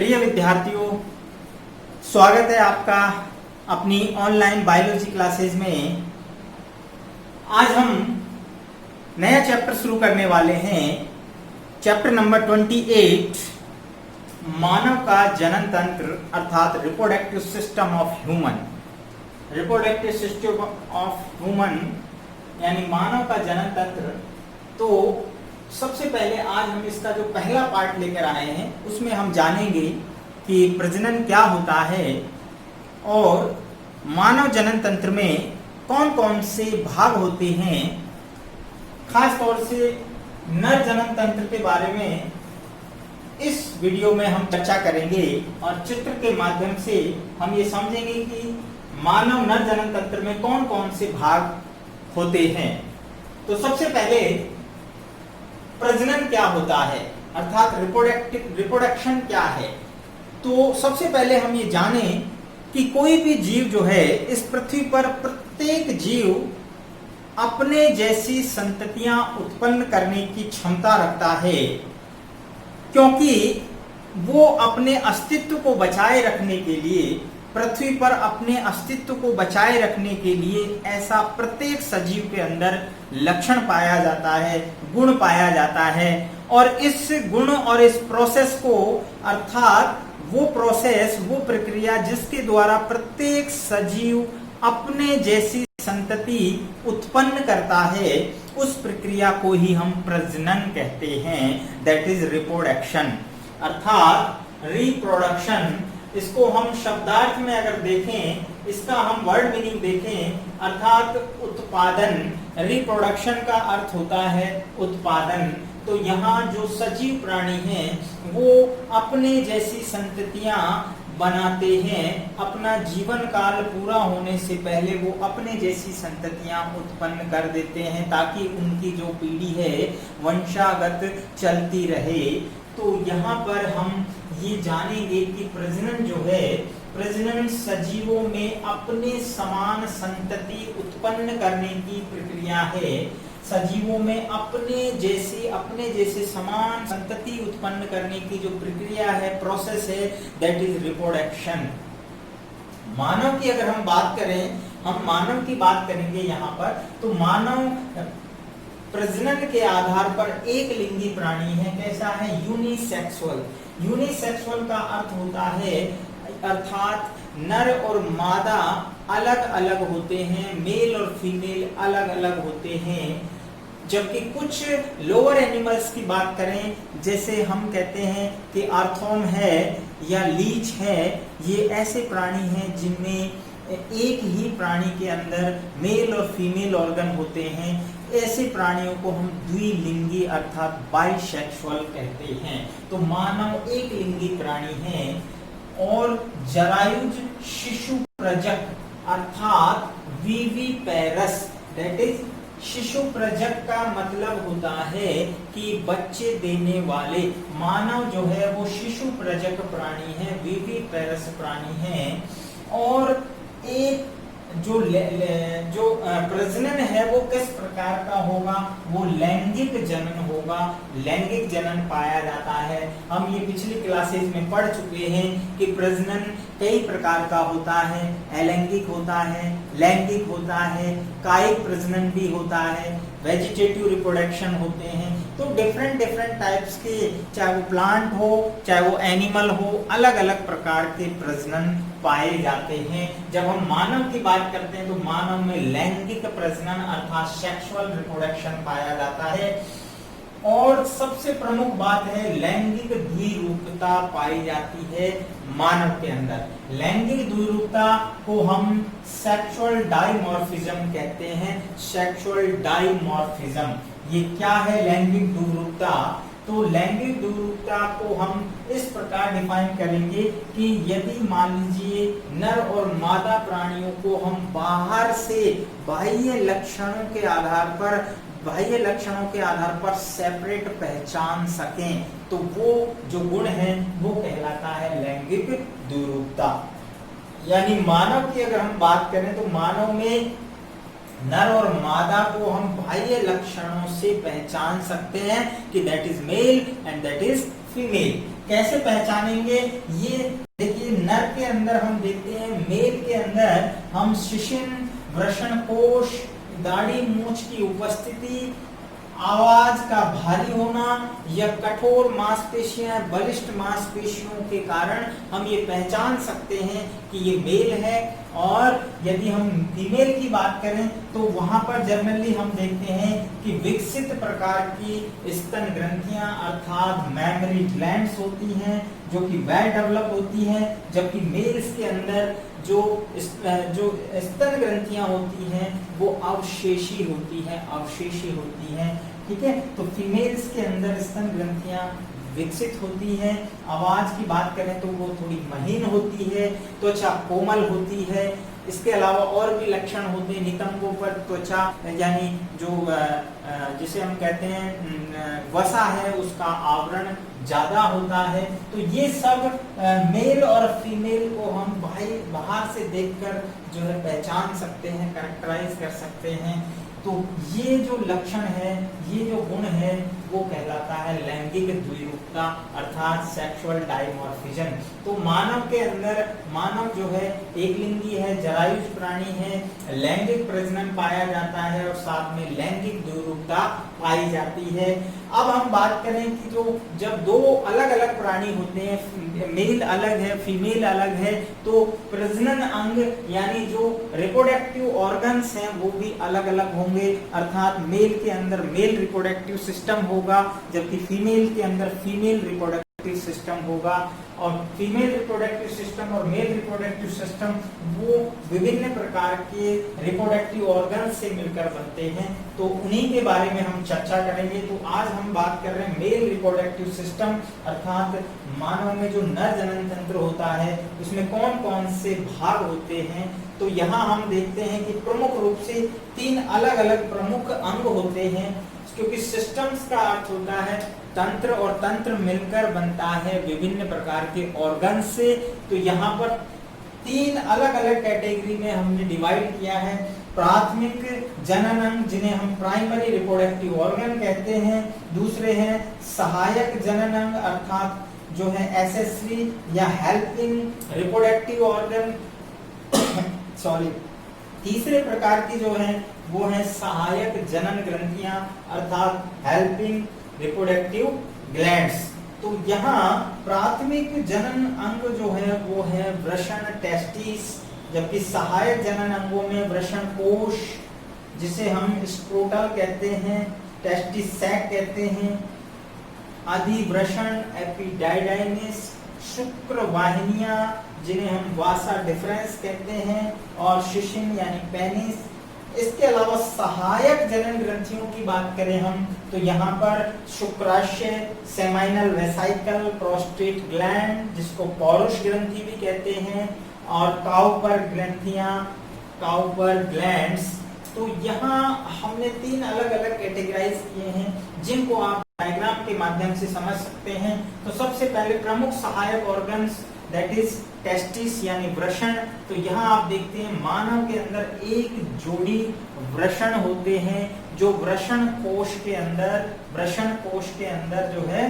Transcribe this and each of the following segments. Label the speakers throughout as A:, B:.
A: प्रिय विद्यार्थियों, स्वागत है आपका अपनी ऑनलाइन बायोलॉजी क्लासेज में। आज हम नया चैप्टर शुरू करने वाले हैं, चैप्टर नंबर 28, मानव का जनन तंत्र अर्थात reproductive system of human. Reproductive system of human यानी मानव का जनन तंत्र। तो सबसे पहले आज हम इसका जो पहला पार्ट लेकर आए हैं उसमें हम जानेंगे कि प्रजनन क्या होता है और मानव जनन तंत्र में कौन कौन से भाग होते हैं। खास तौर से नर जनन तंत्र के बारे में इस वीडियो में हम चर्चा करेंगे और चित्र के माध्यम से हम ये समझेंगे कि मानव नर जनन तंत्र में कौन कौन से भाग होते हैं। तो सबसे पहले प्रजनन क्या होता है अर्थात रिप्रोडक्शन क्या है। तो सबसे पहले हम ये जानें कि कोई भी जीव जो है इस पृथ्वी पर प्रत्येक जीव अपने जैसी संततियां उत्पन्न करने की क्षमता रखता है, क्योंकि वो अपने अस्तित्व को बचाए रखने के लिए, पृथ्वी पर अपने अस्तित्व को बचाए रखने के लिए ऐसा प्रत्येक सजीव के अंदर लक्षण पाया जाता है, गुण पाया जाता है। और इस गुण और इस प्रोसेस को अर्थात वो प्रोसेस, वो प्रक्रिया जिसके द्वारा प्रत्येक सजीव अपने जैसी संतति उत्पन्न करता है, उस प्रक्रिया को ही हम प्रजनन कहते हैं। दैट इज रिप्रोडक्शन अर्थात रिप्रोडक्शन। इसको हम शब्दार्थ में अगर देखें, इसका हम वर्ड मीनिंग देखें अर्थात उत्पादन। रिप्रोडक्शन का अर्थ होता है उत्पादन। तो यहाँ जो सजीव प्राणी हैं वो अपने जैसी संततियां बनाते हैं। अपना जीवन काल पूरा होने से पहले वो अपने जैसी संततियां उत्पन्न कर देते हैं ताकि उनकी जो पीढ़ी है वंशागत चलती रहे। तो यहाँ पर हम ये जानेंगे कि प्रजनन जो है, प्रजनन सजीवों में अपने समान संतति उत्पन्न करने की प्रक्रिया है। सजीवों में अपने जैसे समान संतति उत्पन्न करने की जो प्रक्रिया है, प्रोसेस है, दैट इज रिप्रोडक्शन। मानव की अगर हम बात करें, हम मानव की बात करेंगे यहाँ पर, तो मानव प्रजनन के आधार पर एक लिंगी प्राणी है। कैसा है? यूनिसेक्सुअल। यूनिसेक्सुअल का अर्थ होता है अर्थात नर और मादा अलग अलग होते हैं, मेल और फीमेल अलग अलग होते हैं। जबकि कुछ लोअर एनिमल्स की बात करें, जैसे हम कहते हैं कि आर्थोम है या लीच है, ये ऐसे प्राणी हैं जिनमें एक ही प्राणी के अंदर मेल और फीमेल ऑर्गन होते हैं। ऐसे प्राणियों को हम द्विलिंगी अर्थात बाइसेक्सुअल कहते हैं। तो मानव एक लिंगी प्राणी है। और जरायुज शिशु प्रजक अर्थात विविपेरस, दैट इज शिशु प्रजक का मतलब होता है कि बच्चे देने वाले। मानव जो है वो शिशु प्रजक प्राणी है, विविपेरस प्राणी है। और एक जो प्रजनन है वो किस प्रकार का होगा? वो लैंगिक जनन होगा। लैंगिक जनन पाया जाता है। हम ये पिछली क्लासेस में पढ़ चुके हैं कि प्रजनन कई प्रकार का होता है। अलैंगिक होता है, लैंगिक होता है, कायिक प्रजनन भी होता है, वेजिटेटिव रिप्रोडक्शन होते हैं। तो डिफरेंट टाइप्स के, चाहे वो प्लांट हो चाहे वो एनिमल हो, अलग अलग प्रकार के प्रजनन पाए जाते हैं। जब हम मानव की बात करते हैं तो मानव में लैंगिक प्रजनन अर्थात सेक्सुअल रिप्रोडक्शन पाया जाता है। और सबसे प्रमुख बात है लैंगिक द्विरूपता पाई जाती है मानव के अंदर। लैंगिक द्विरूपता को हम सेक्सुअल डाइमॉर्फिज्म कहते हैं। सेक्सुअल डाइमॉर्फिज्म ये क्या है? लैंगिक द्विरूपता। तो लैंगिक द्विरूपता को हम इस प्रकार डिफाइन करेंगे कि यदि मान लीजिए नर और मादा प्राणियों को हम बाहर से बाह्य लक्षणों के आधार पर सेपरेट पहचान सकें, तो वो जो गुण है वो कहलाता है लैंगिक द्विरूपता। यानी मानव की अगर हम बात करें तो मानव में नर और मादा को हम बाह्य लक्षणों से पहचान सकते हैं कि that is male and that is female. कैसे पहचानेंगे ये देखिए, नर के अंदर हम देखते हैं, मेल के अंदर हम शिशिन, वृषण कोश, दाढ़ी मूंछ की उपस्थिति, आवाज का भारी होना या कठोर मांसपेशियां, बलिष्ठ मांसपेशियों के कारण हम ये पहचान सकते हैं कि ये मेल है। और यदि हम फीमेल की बात करें तो वहां पर जनरली हम देखते हैं कि विकसित प्रकार की स्तन ग्रंथियां अर्थात मैमरी ग्लैंड्स होती हैं जो कि वेल डेवलप होती हैं, जबकि मेल्स के अंदर जो स्तन ग्रंथियां होती हैं वो अवशेषी होती हैं। ठीक है, तो फीमेल्स के अंदर स्तन ग्रंथियां विकसित होती है। आवाज की बात करें तो वो थोड़ी महीन होती है, त्वचा कोमल होती है। इसके अलावा और भी लक्षण होते हैं, नितंबों पर त्वचा यानी जो जिसे हम कहते हैं वसा है उसका आवरण ज्यादा होता है। तो ये सब मेल और फीमेल को हम बाहर से देखकर जो है पहचान सकते हैं, कैरेक्टराइज कर सकते हैं। तो ये जो लक्षण है, ये जो गुण है वो कहलाता है लैंगिक द्विरूपता अर्थात सेक्सुअल डायमॉर्फिज्म। तो मानव के अंदर, मानव जो है एक लिंगी है, जरायुज प्राणी है, लैंगिक प्रजनन पाया जाता है और साथ में लैंगिक द्विरूपता पाई जाती है। अब हम बात करें कि जो जब दो अलग अलग प्राणी होते हैं, मेल अलग है, फीमेल अलग है, तो प्रजनन अंग यानी जो रिप्रोडक्टिव ऑर्गन्स हैं वो भी अलग अलग होंगे। अर्थात मेल के अंदर मेल रिप्रोडक्टिव सिस्टम होगा, जबकि फीमेल के अंदर फीमेल रिप्रोडक्टिव सिस्टम होगा। और फीमेल रिप्रोडक्टिव सिस्टम और मेल रिप्रोडक्टिव सिस्टम वो विभिन्न प्रकार के रिप्रोडक्टिव ऑर्गन से मिलकर बनते हैं। तो उन्हीं के बारे में हम चर्चा करेंगे। तो आज हम बात कर रहे हैं मेल रिप्रोडक्टिव सिस्टम अर्थात मानव में जो नर जनन तंत्र होता है उसमें कौन कौन से भाग होते हैं। तो यहाँ हम देखते हैं कि प्रमुख रूप से 3 अलग अलग प्रमुख अंग होते हैं, क्योंकि सिस्टम्स का अर्थ होता है तंत्र, और तंत्र मिलकर बनता है विभिन्न प्रकार के ऑर्गन से। तो यहाँ पर 3 अलग अलग कैटेगरी में हमने डिवाइड किया है। प्राथमिक जनन अंग जिन्हें हम प्राइमरी रिप्रोडक्टिव ऑर्गन कहते हैं, दूसरे हैं सहायक जनन अंग अर्थात जो है एसेसरी या हेल्पिंग रिप्रोडक्टिव ऑर्गन तीसरे प्रकार की जो है वो है सहायक जनन ग्रंथियां अर्थात हेल्पिंग रिप्रोडक्टिव ग्लैंड्स। तो यहाँ प्राथमिक जनन अंग जो है वो है वृषण टेस्टिस, जबकि सहायक जनन अंगों में वृषण कोश जिसे हम स्क्रोटल कहते हैं, टेस्टिस सैक कहते हैं, अधिवृषण एपिडाइडाइमिस, शुक्र वाहिनियां जिन्हें हम वासा डिफरेंस कहते हैं, और शिशिन यानी पेनिस। इसके अलावा सहायक जनन ग्रंथियों की बात करें हम तो यहाँ पर शुक्राशय, सेमाइनल वेसाइकल, प्रोस्टेट ग्लैंड जिसको पौरुष ग्रंथि भी कहते हैं, और काउपर ग्रंथियां, काउपर ग्लैंड्स। तो यहाँ हमने 3 अलग अलग कैटेगराइज किए हैं जिनको आप डायग्राम के माध्यम से समझ सकते हैं। तो सबसे पहले प्रमुख सहायक ऑर्गन्स दैट इज टेस्टिस यानी वृषण। तो यहाँ आप देखते हैं मानव के अंदर एक जोड़ी वृषण होते हैं जो वृषण कोश के अंदर जो है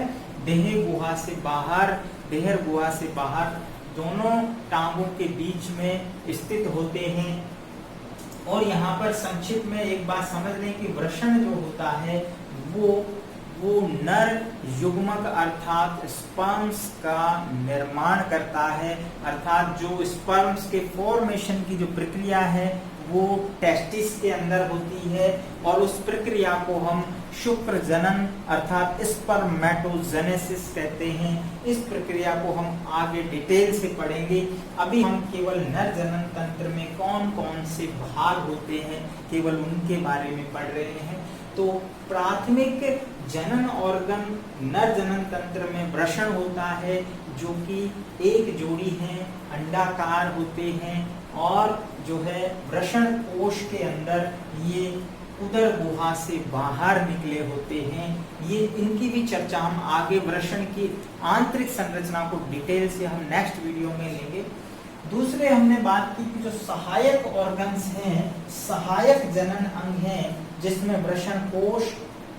A: देह गुहा से बाहर दोनों टांगों के बीच में स्थित होते हैं। और यहाँ पर संक्षिप्त में एक बात समझ लें कि वृषण जो होता है वो नर युग्मक अर्थात स्पर्म्स का निर्माण करता है। अर्थात जो स्पर्म्स के फॉर्मेशन की जो प्रक्रिया है वो टेस्टिस के अंदर होती है, और उस प्रक्रिया को हम शुक्र जनन अर्थात स्पर्मेटोजेनेसिस कहते हैं। इस प्रक्रिया को हम आगे डिटेल से पढ़ेंगे। अभी हम केवल नर जनन तंत्र में कौन कौन से भाग होते हैं केवल उनके बारे में पढ़ रहे हैं। तो प्राथमिक जनन ऑर्गन नर जनन तंत्र में वृषण होता है जो कि एक जोड़ी है, अंडाकार होते हैं, और जो है वृषण कोश के अंदर ये उदर गुहा से बाहर निकले होते हैं। ये इनकी भी चर्चा हम आगे वृषण की आंतरिक संरचना को डिटेल से हम नेक्स्ट वीडियो में लेंगे। दूसरे हमने बात की कि जो सहायक ऑर्गन्स हैं, सहायक जनन अंग हैं जिसमें वृषण कोश,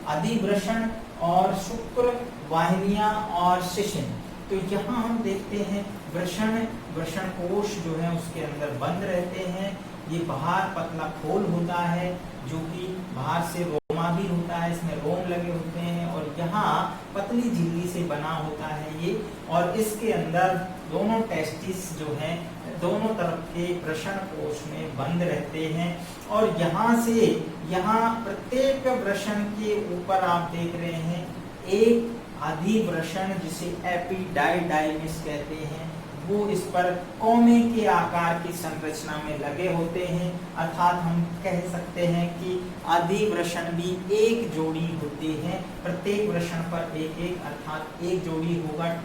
A: अधिवृषण और शुक्र वाहिनियां और शिशिन। तो यहाँ हम देखते हैं वृषण कोश जो है उसके अंदर बंद रहते हैं। ये बाहर पतला खोल होता है जो कि बाहर से रोमावी होता है, इसमें रोम लगे होते हैं और यहाँ पतली झिल्ली से बना होता है ये। और इसके अंदर दोनों टेस्टिस जो हैं दोनों तरफ के वृषण कोश में बंद रहते हैं। और यहाँ प्रत्येक वृषण के ऊपर आप देख रहे हैं एक अधिवृषण जिसे एपिडाइडाइमिस कहते हैं, वो इस पर कौमे के आकार की संरचना में लगे होते हैं। अर्थात हम कह सकते हैं कि अधिवृषण भी एक जोड़ी होती है, प्रत्येक वृषण पर एक अर्थात एक जोड़ी होगा।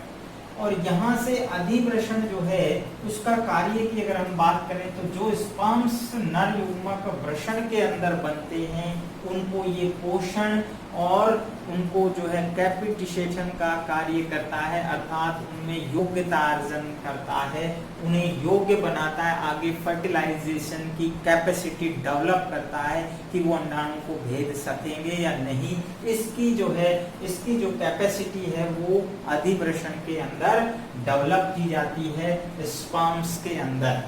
A: और यहाँ से अधिवृषण जो है उसका कार्य की अगर हम बात करें तो जो स्पर्म्स नर युग्मक वृषण के अंदर बनते हैं उनको ये पोषण और उनको जो है कैपिटेशन का कार्य करता है, अर्थात उनमें योग्यता अर्जन करता है, उन्हें योग्य बनाता है, आगे फर्टिलाइजेशन की कैपेसिटी डेवलप करता है कि वो अंडाणु को भेद सकेंगे या नहीं। इसकी जो कैपेसिटी है वो अधिवृषण के अंदर डेवलप की जाती है स्पर्म्स के अंदर।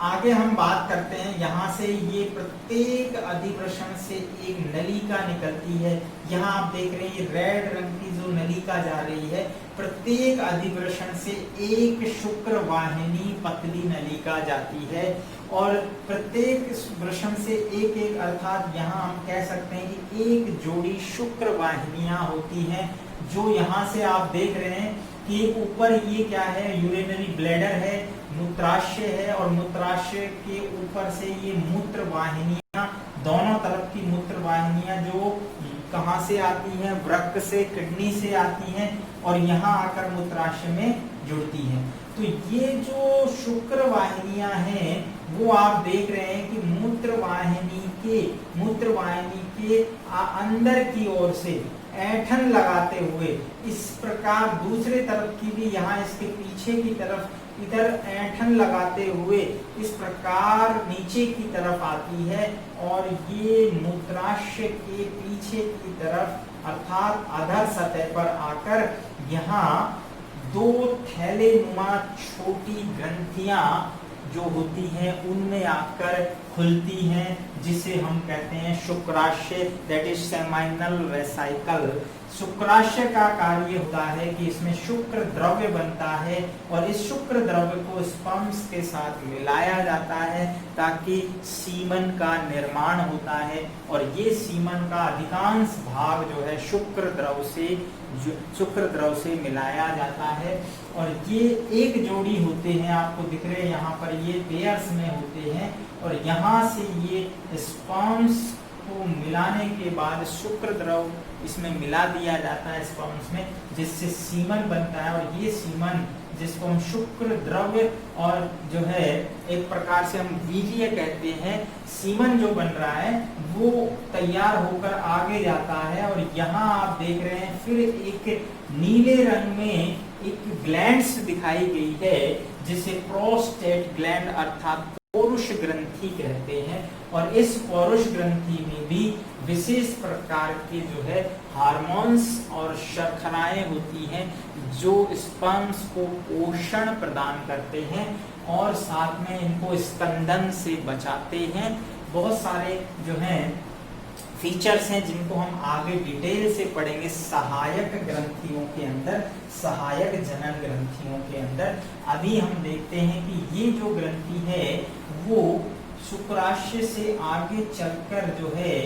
A: आगे हम बात करते हैं, यहाँ से ये प्रत्येक अधिवृषण से एक नलिका निकलती है। यहाँ आप देख रहे हैं ये रेड रंग की जो नलिका जा रही है, प्रत्येक अधिवृषण से एक शुक्र वाहिनी पतली नलिका जाती है और प्रत्येक वृषण से एक अर्थात यहाँ हम कह सकते हैं कि एक जोड़ी शुक्र वाहिनियां होती हैं। जो यहाँ से आप देख रहे हैं कि ऊपर ये क्या है, यूरिनरी ब्लैडर है, मूत्राशय है और मूत्राशय के ऊपर से ये मूत्र वाहिनियां, दोनों तरफ की मूत्र वाहिनियां जो कहाँ से आती हैं, वृक्क से, किडनी से आती हैं और यहाँ आकर मूत्राशय में जुड़ती हैं। तो ये जो शुक्र वाहिनियां हैं वो आप देख रहे हैं कि मूत्र वाहिनी के अंदर की ओर से ऐंठन लगाते हुए इस प्रकार दूसरे तरफ की भी यहाँ इसके पीछे की तरफ इधर ऐंठन लगाते हुए इस प्रकार नीचे की तरफ आती है और ये मूत्राशय के पीछे की तरफ अर्थात अधर सतह पर आकर यहाँ दो थैले नुमा छोटी ग्रंथियां जो होती हैं उनमें आकर खुलती हैं, जिसे हम कहते हैं शुक्राशय, दैट इज सेमाइनल वेसिकल। शुक्राशय का कार्य होता है कि इसमें शुक्र द्रव्य बनता है और इस शुक्र द्रव्य को स्पर्म्स के साथ मिलाया जाता है ताकि सीमन का निर्माण होता है और ये सीमन का अधिकांश भाग जो है शुक्र द्रव से मिलाया जाता है। और ये एक जोड़ी होते हैं, आपको दिख रहे हैं यहाँ पर ये पेयर्स में होते हैं और यहाँ से ये स्पर्म्स को मिलाने के बाद शुक्र द्रव इसमें मिला दिया जाता है स्पर्म्स में, जिससे सीमन बनता है। और ये सीमन जिसको हम शुक्र द्रव्य और जो है एक प्रकार से हम वीर्य कहते हैं, सीमन जो बन रहा है वो तैयार होकर आगे जाता है। और यहाँ आप देख रहे हैं फिर एक नीले रंग में एक ग्लैंड्स दिखाई गई है जिसे प्रोस्टेट ग्लैंड अर्थात पौरुष ग्रंथि कहते हैं। और इस पौरुष ग्रंथि में भी विशेष प्रकार के जो है हार्मोन्स और शर्कराएं होती हैं जो स्पर्म्स को पोषण प्रदान करते हैं और साथ में इनको स्कंदन से बचाते हैं। बहुत सारे जो हैं फीचर्स हैं जिनको हम आगे डिटेल से पढ़ेंगे सहायक ग्रंथियों के अंदर, सहायक जनन ग्रंथियों के अंदर। अभी हम देखते हैं कि ये जो ग्रंथि है वो शुक्राशय से आगे चलकर जो है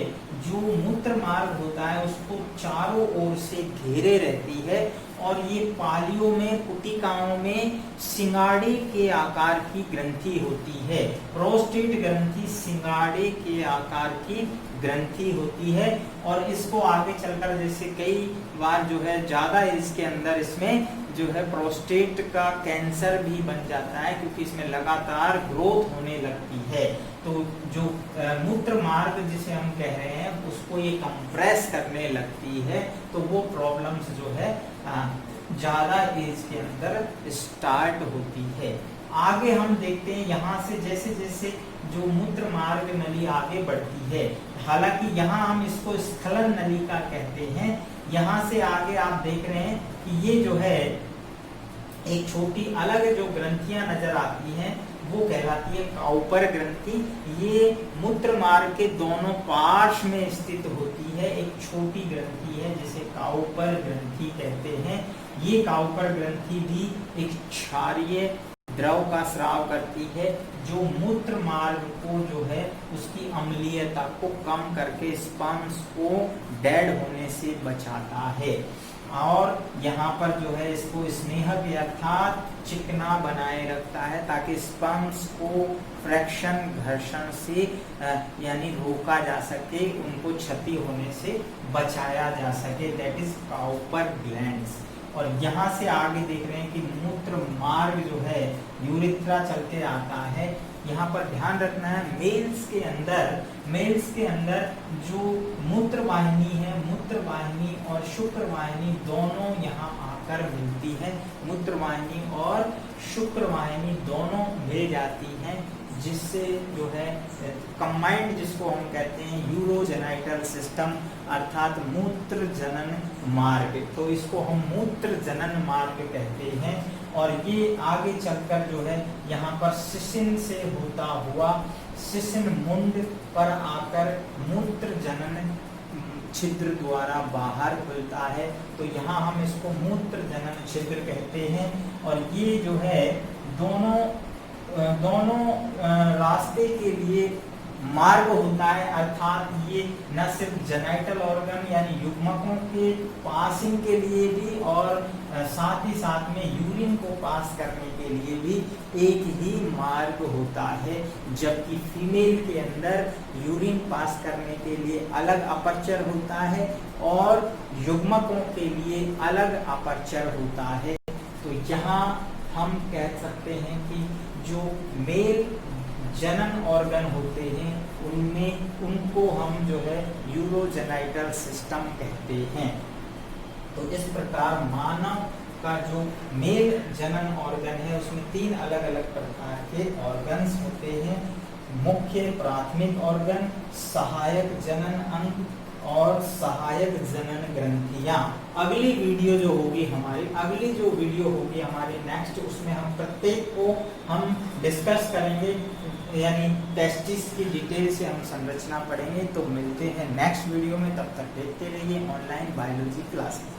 A: जो मूत्र मार्ग होता है उसको चारों ओर से घेरे रहती है और ये पालियों में कुटिकाओं में सिंगाड़े के आकार की ग्रंथि होती है। प्रोस्टेट ग्रंथि सिंगाड़े के आकार की ग्रंथि होती है और इसको आगे चलकर जैसे कई बार जो है ज्यादा इसके अंदर इसमें जो है प्रोस्टेट का कैंसर भी बन जाता है क्योंकि इसमें लगातार ग्रोथ होने लगती है। तो जो मूत्र मार्ग जिसे हम कह रहे हैं उसको ये कंप्रेस करने लगती है, तो वो प्रॉब्लम्स जो है ज्यादा एज के अंदर स्टार्ट होती है। आगे हम देखते हैं यहाँ से जैसे जैसे जो मूत्र मार्ग नली आगे बढ़ती है। हालांकि यहाँ हम इसको स्खलन नलिका कहते हैं। यहाँ से आगे आप देख रहे हैं कि ये जो है एक छोटी अलग जो ग्रंथियां नजर आती हैं वो कहलाती है काउपर ग्रंथि। ये मूत्र मार्ग के दोनों पार्श्व में स्थित होती है, एक छोटी ग्रंथि है जिसे काउपर ग्रंथि कहते हैं। ये काउपर ग्रंथि भी एक क्षारीय द्रव का स्राव करती है जो मूत्र मार्ग को जो है उसकी अम्लीयता को कम करके स्पर्म्स को डेड होने से बचाता है और यहाँ पर जो है इसको स्नेहक अर्थात चिकना बनाए रखता है ताकि स्पर्म्स को फ्रैक्शन घर्षण से यानी रोका जा सके, उनको क्षति होने से बचाया जा सके। That is Cowper glands. और यहाँ से आगे देख रहे हैं कि मूत्र मार्ग जो है यूरिथ्रा चलते आता है। यहाँ पर ध्यान रखना है मेल्स के अंदर जो मूत्र वाहिनी है, मूत्र वाहिनी और शुक्र वाहिनी दोनों यहाँ आकर मिलती है। मूत्र वाहिनी और शुक्र वाहिनी दोनों मिल जाती हैं जिससे जो है कंबाइंड जिसको हम कहते हैं यूरोजेनाइटल सिस्टम अर्थात मूत्र जनन मार्ग। तो इसको हम मूत्र जनन मार्ग कहते हैं। और ये आगे चलकर जो है यहाँ पर शिशिन से होता हुआ शिशिन मुंड पर आकर मूत्र जनन छिद्र द्वारा बाहर खुलता है। तो यहाँ हम इसको मूत्र जनन छिद्र कहते हैं। और ये जो है दोनों रास्ते के लिए मार्ग होता है, अर्थात ये न सिर्फ जेनाइटल ऑर्गन यानी युग्मकों के पासिंग के लिए भी और साथ ही साथ में यूरिन को पास करने के लिए भी एक ही मार्ग होता है। जबकि फीमेल के अंदर यूरिन पास करने के लिए अलग अपर्चर होता है और युग्मकों के लिए अलग अपर्चर होता है। तो यहाँ हम कह सकते हैं कि जो मेल जनन ऑर्गन होते हैं उनमें उनको हम जो है यूरोजेनाइटल सिस्टम कहते हैं। तो इस प्रकार मानव का जो मेल जनन ऑर्गन है उसमें 3 अलग अलग प्रकार के ऑर्गन्स होते हैं। मुख्य प्राथमिक ऑर्गन, सहायक जनन अंग और सहायक जनन ग्रंथियां। अगली वीडियो जो होगी हमारी नेक्स्ट, उसमें हम प्रत्येक को हम डिस्कस करेंगे यानी टेस्टिस की डिटेल से हम संरचना पढ़ेंगे। तो मिलते हैं नेक्स्ट वीडियो में, तब तक देखते रहिए ऑनलाइन बायोलॉजी क्लासेस।